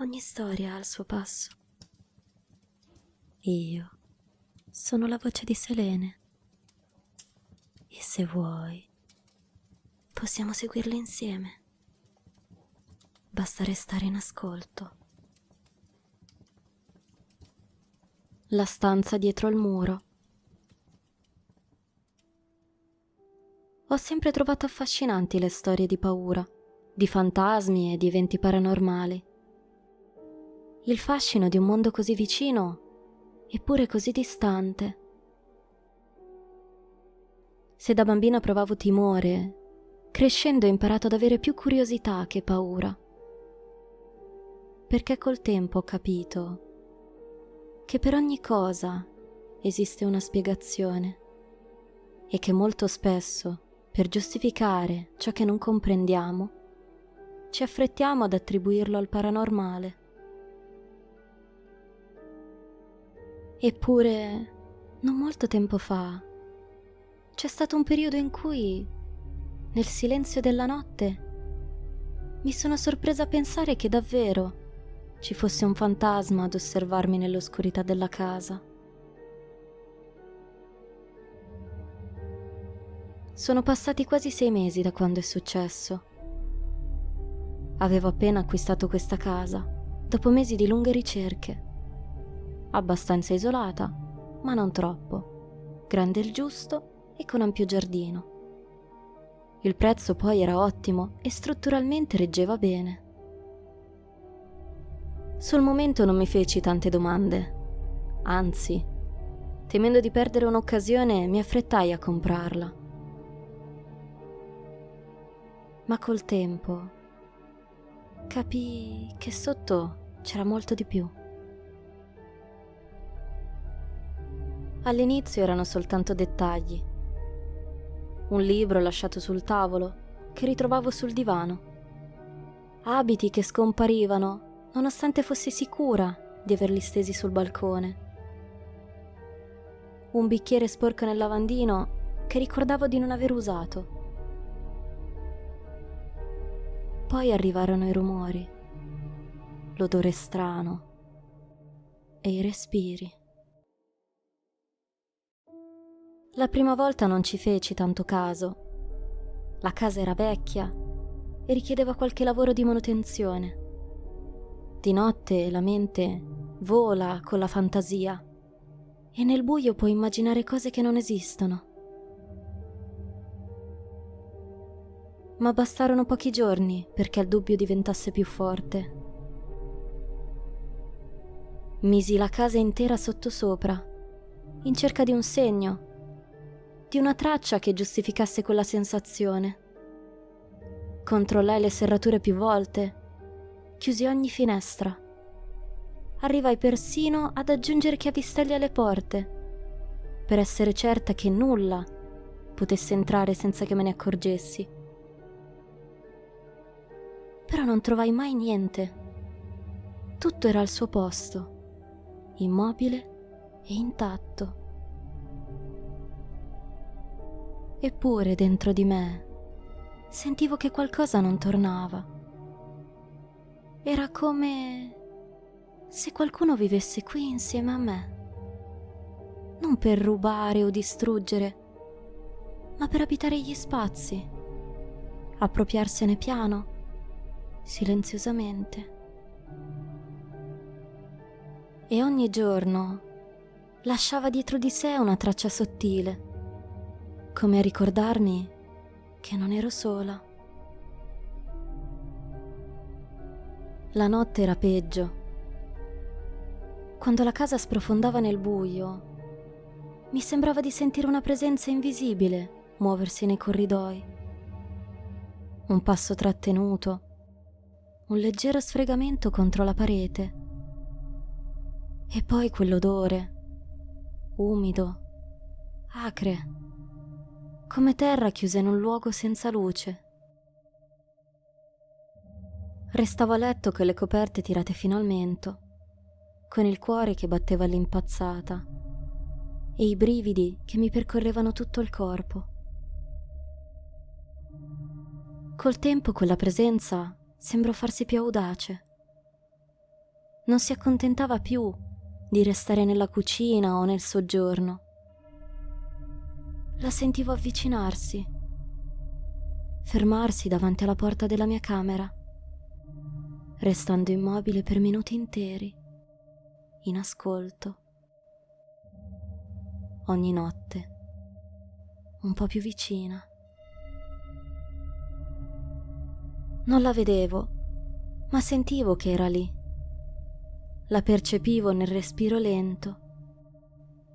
Ogni storia ha il suo passo. Io sono la voce di Selene. E se vuoi, possiamo seguirla insieme. Basta restare in ascolto. La stanza dietro il muro. Ho sempre trovato affascinanti le storie di paura, di fantasmi e di eventi paranormali. Il fascino di un mondo così vicino, eppure così distante. Se da bambina provavo timore, crescendo ho imparato ad avere più curiosità che paura. Perché col tempo ho capito che per ogni cosa esiste una spiegazione e che molto spesso, per giustificare ciò che non comprendiamo, ci affrettiamo ad attribuirlo al paranormale. Eppure, non molto tempo fa, c'è stato un periodo in cui, nel silenzio della notte, mi sono sorpresa a pensare che davvero ci fosse un fantasma ad osservarmi nell'oscurità della casa. Sono passati quasi 6 mesi da quando è successo. Avevo appena acquistato questa casa, dopo mesi di lunghe ricerche. Abbastanza isolata, ma non troppo, grande il giusto e con ampio giardino. Il prezzo poi era ottimo e strutturalmente reggeva bene. Sul momento non mi feci tante domande, anzi, temendo di perdere un'occasione mi affrettai a comprarla. Ma col tempo capii che sotto c'era molto di più. All'inizio erano soltanto dettagli. Un libro lasciato sul tavolo che ritrovavo sul divano. Abiti che scomparivano nonostante fossi sicura di averli stesi sul balcone. Un bicchiere sporco nel lavandino che ricordavo di non aver usato. Poi arrivarono i rumori, l'odore strano e i respiri. La prima volta non ci feci tanto caso. La casa era vecchia e richiedeva qualche lavoro di manutenzione. Di notte la mente vola con la fantasia e nel buio puoi immaginare cose che non esistono. Ma bastarono pochi giorni perché il dubbio diventasse più forte. Misi la casa intera sottosopra, in cerca di un segno, di una traccia che giustificasse quella sensazione. Controllai le serrature più volte, chiusi ogni finestra. Arrivai persino ad aggiungere chiavistelli alle porte, per essere certa che nulla potesse entrare senza che me ne accorgessi. Però non trovai mai niente. Tutto era al suo posto, immobile e intatto. Eppure dentro di me sentivo che qualcosa non tornava. Era come se qualcuno vivesse qui insieme a me. Non per rubare o distruggere, ma per abitare gli spazi, appropriarsene piano, silenziosamente. E ogni giorno lasciava dietro di sé una traccia sottile, come a ricordarmi che non ero sola. La notte era peggio. Quando la casa sprofondava nel buio, mi sembrava di sentire una presenza invisibile muoversi nei corridoi. Un passo trattenuto, un leggero sfregamento contro la parete. E poi quell'odore, umido, acre, come terra chiusa in un luogo senza luce. Restavo a letto con le coperte tirate fino al mento, con il cuore che batteva all'impazzata e i brividi che mi percorrevano tutto il corpo. Col tempo quella presenza sembrò farsi più audace. Non si accontentava più di restare nella cucina o nel soggiorno. La sentivo avvicinarsi, fermarsi davanti alla porta della mia camera, restando immobile per minuti interi, in ascolto. Ogni notte, un po' più vicina. Non la vedevo, ma sentivo che era lì. La percepivo nel respiro lento,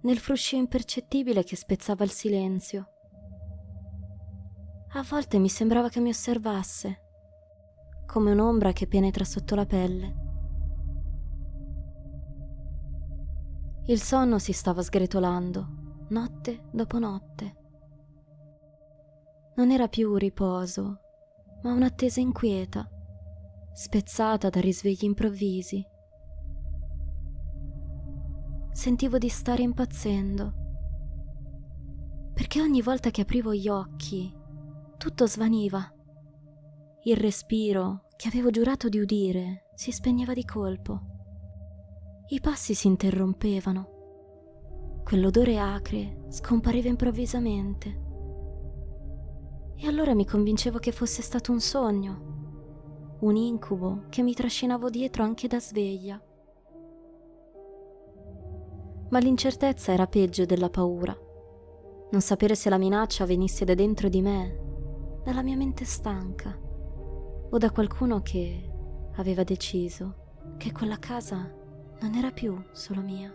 nel fruscio impercettibile che spezzava il silenzio. A volte mi sembrava che mi osservasse, come un'ombra che penetra sotto la pelle. Il sonno si stava sgretolando, notte dopo notte. Non era più riposo, ma un'attesa inquieta, spezzata da risvegli improvvisi. Sentivo di stare impazzendo, perché ogni volta che aprivo gli occhi, tutto svaniva. Il respiro, che avevo giurato di udire, si spegneva di colpo. I passi si interrompevano. Quell'odore acre scompareva improvvisamente. E allora mi convincevo che fosse stato un sogno, un incubo che mi trascinavo dietro anche da sveglia. Ma l'incertezza era peggio della paura. Non sapere se la minaccia venisse da dentro di me, dalla mia mente stanca, o da qualcuno che aveva deciso che quella casa non era più solo mia.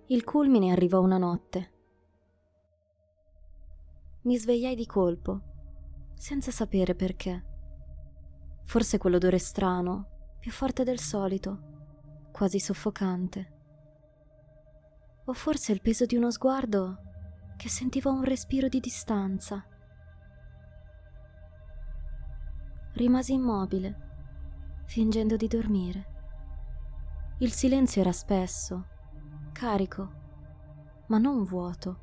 Il culmine arrivò una notte. Mi svegliai di colpo, senza sapere perché. Forse quell'odore strano, più forte del solito, quasi soffocante. O forse il peso di uno sguardo che sentiva un respiro di distanza. Rimasi immobile, fingendo di dormire. Il silenzio era spesso, carico, ma non vuoto.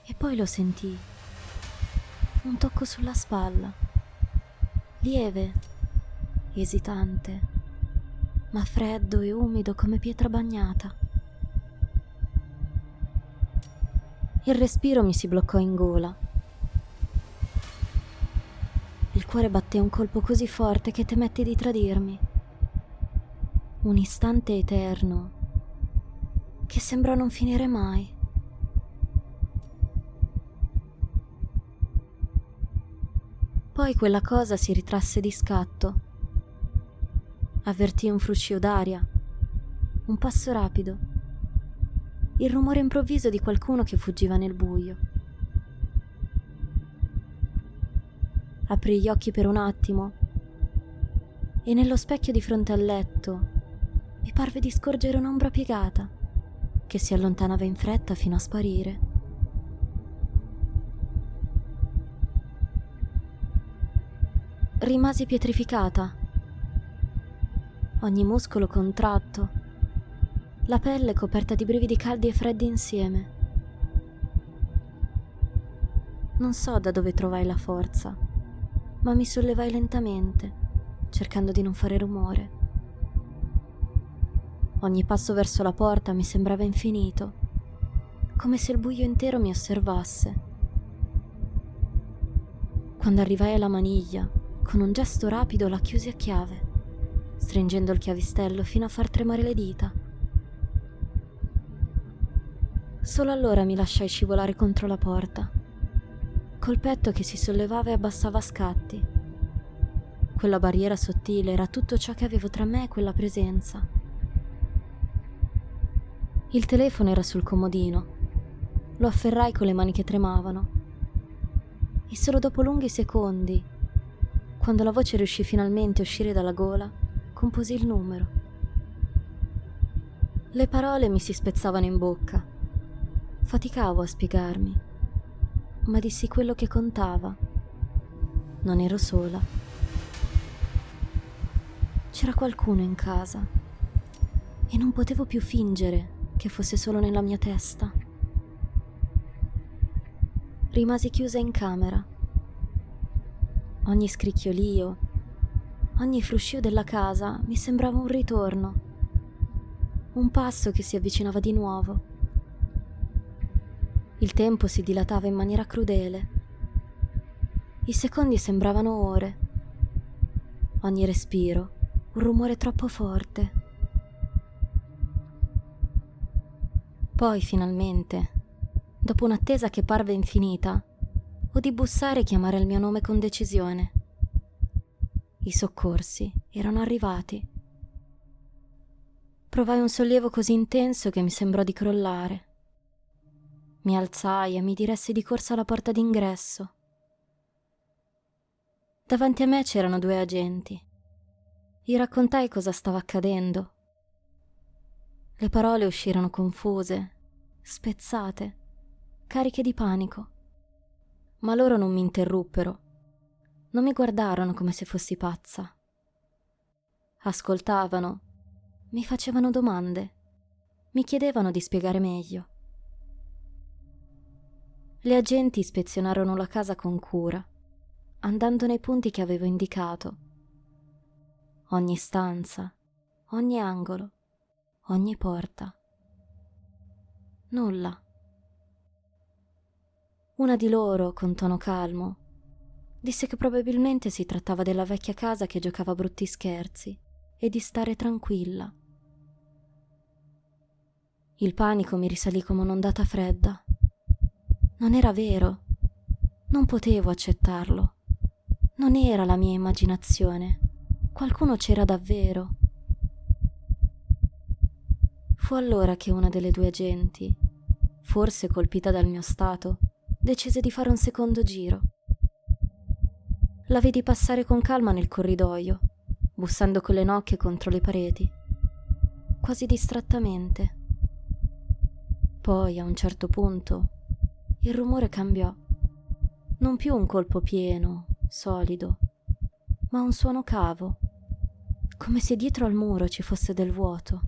E poi lo sentii, un tocco sulla spalla, lieve, esitante, ma freddo e umido come pietra bagnata. Il respiro mi si bloccò in gola. Il cuore batté un colpo così forte che temetti di tradirmi. Un istante eterno che sembrò non finire mai. Poi quella cosa si ritrasse di scatto. Avvertii un fruscio d'aria, un passo rapido, il rumore improvviso di qualcuno che fuggiva nel buio. Aprii gli occhi per un attimo e nello specchio di fronte al letto mi parve di scorgere un'ombra piegata che si allontanava in fretta fino a sparire. Rimasi pietrificata, ogni muscolo contratto, la pelle coperta di brividi caldi e freddi insieme. Non so da dove trovai la forza, ma mi sollevai lentamente, cercando di non fare rumore. Ogni passo verso la porta mi sembrava infinito, come se il buio intero mi osservasse. Quando arrivai alla maniglia, con un gesto rapido la chiusi a chiave, stringendo il chiavistello fino a far tremare le dita. Solo allora mi lasciai scivolare contro la porta, col petto che si sollevava e abbassava a scatti. Quella barriera sottile era tutto ciò che avevo tra me e quella presenza. Il telefono era sul comodino. Lo afferrai con le mani che tremavano. E solo dopo lunghi secondi, quando la voce riuscì finalmente a uscire dalla gola, composi il numero. Le parole mi si spezzavano in bocca. Faticavo a spiegarmi, ma dissi quello che contava. Non ero sola. C'era qualcuno in casa e non potevo più fingere che fosse solo nella mia testa. Rimasi chiusa in camera, Ogni scricchiolio, ogni fruscio della casa mi sembrava un ritorno, un passo che si avvicinava di nuovo. Il tempo si dilatava in maniera crudele. I secondi sembravano ore. Ogni respiro, un rumore troppo forte. Poi, finalmente, dopo un'attesa che parve infinita, udì bussare e chiamare il mio nome con decisione. I soccorsi erano arrivati. Provai un sollievo così intenso che mi sembrò di crollare. Mi alzai e mi diressi di corsa alla porta d'ingresso. Davanti a me c'erano 2 agenti. Gli raccontai cosa stava accadendo. Le parole uscirono confuse, spezzate, cariche di panico. Ma loro non mi interruppero. Non mi guardarono come se fossi pazza. Ascoltavano, mi facevano domande, mi chiedevano di spiegare meglio. Le agenti ispezionarono la casa con cura, andando nei punti che avevo indicato. Ogni stanza, ogni angolo, ogni porta. Nulla. Una di loro, con tono calmo, disse che probabilmente si trattava della vecchia casa che giocava brutti scherzi e di stare tranquilla. Il panico mi risalì come un'ondata fredda. Non era vero. Non potevo accettarlo. Non era la mia immaginazione. Qualcuno c'era davvero. Fu allora che una delle 2 agenti, forse colpita dal mio stato, decise di fare un secondo giro. La vidi passare con calma nel corridoio, bussando con le nocche contro le pareti, quasi distrattamente. Poi, a un certo punto, il rumore cambiò. Non più un colpo pieno, solido, ma un suono cavo, come se dietro al muro ci fosse del vuoto.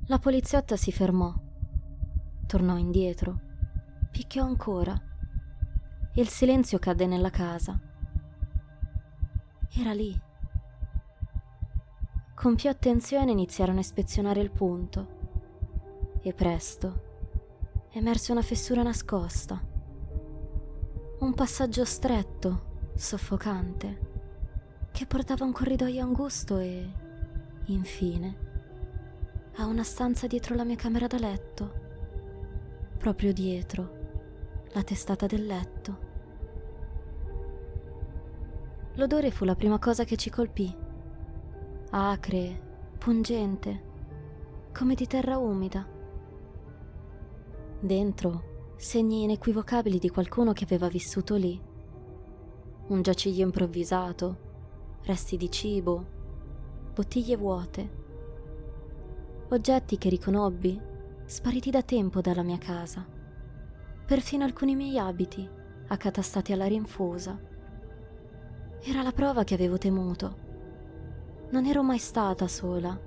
La poliziotta si fermò, tornò indietro, picchiò ancora e il silenzio cadde nella casa. Era lì. Con più attenzione iniziarono a ispezionare il punto e presto emerse una fessura nascosta, un passaggio stretto, soffocante, che portava a un corridoio angusto e, infine, a una stanza dietro la mia camera da letto, proprio dietro la testata del letto. L'odore fu la prima cosa che ci colpì, acre, pungente, come di terra umida. Dentro, segni inequivocabili di qualcuno che aveva vissuto lì. Un giaciglio improvvisato, resti di cibo, bottiglie vuote, oggetti che riconobbi, spariti da tempo dalla mia casa. Perfino alcuni miei abiti, accatastati alla rinfusa. Era la prova che avevo temuto. Non ero mai stata sola.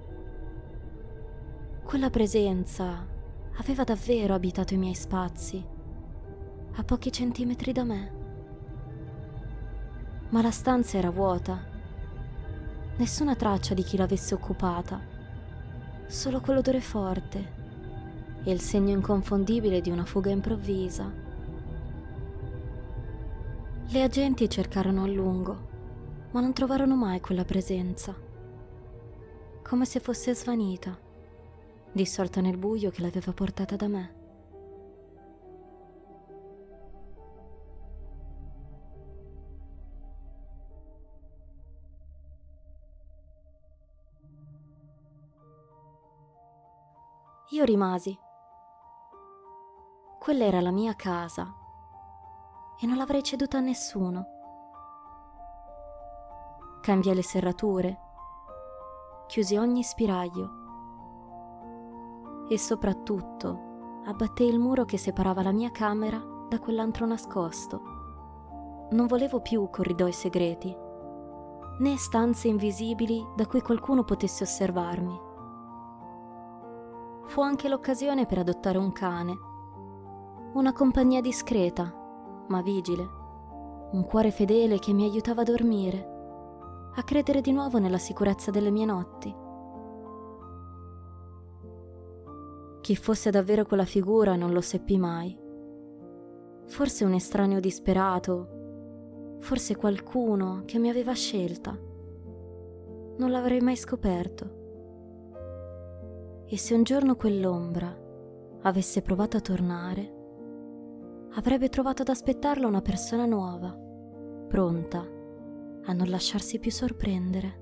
Quella presenza aveva davvero abitato i miei spazi, a pochi centimetri da me. Ma la stanza era vuota. Nessuna traccia di chi l'avesse occupata. Solo quell'odore forte e il segno inconfondibile di una fuga improvvisa. Le agenti cercarono a lungo, ma non trovarono mai quella presenza. Come se fosse svanita, dissolta nel buio che l'aveva portata da me. Io rimasi. Quella era la mia casa e non l'avrei ceduta a nessuno. Cambiai le serrature, chiusi ogni spiraglio e soprattutto abbattei il muro che separava la mia camera da quell'antro nascosto. Non volevo più corridoi segreti, né stanze invisibili da cui qualcuno potesse osservarmi. Fu anche l'occasione per adottare un cane, una compagnia discreta, ma vigile. un cuore fedele che mi aiutava a dormire, a credere di nuovo nella sicurezza delle mie notti. Chi fosse davvero quella figura non lo seppi mai. Forse un estraneo disperato, forse qualcuno che mi aveva scelta. Non l'avrei mai scoperto. E se un giorno quell'ombra avesse provato a tornare, avrebbe trovato ad aspettarla una persona nuova, pronta a non lasciarsi più sorprendere.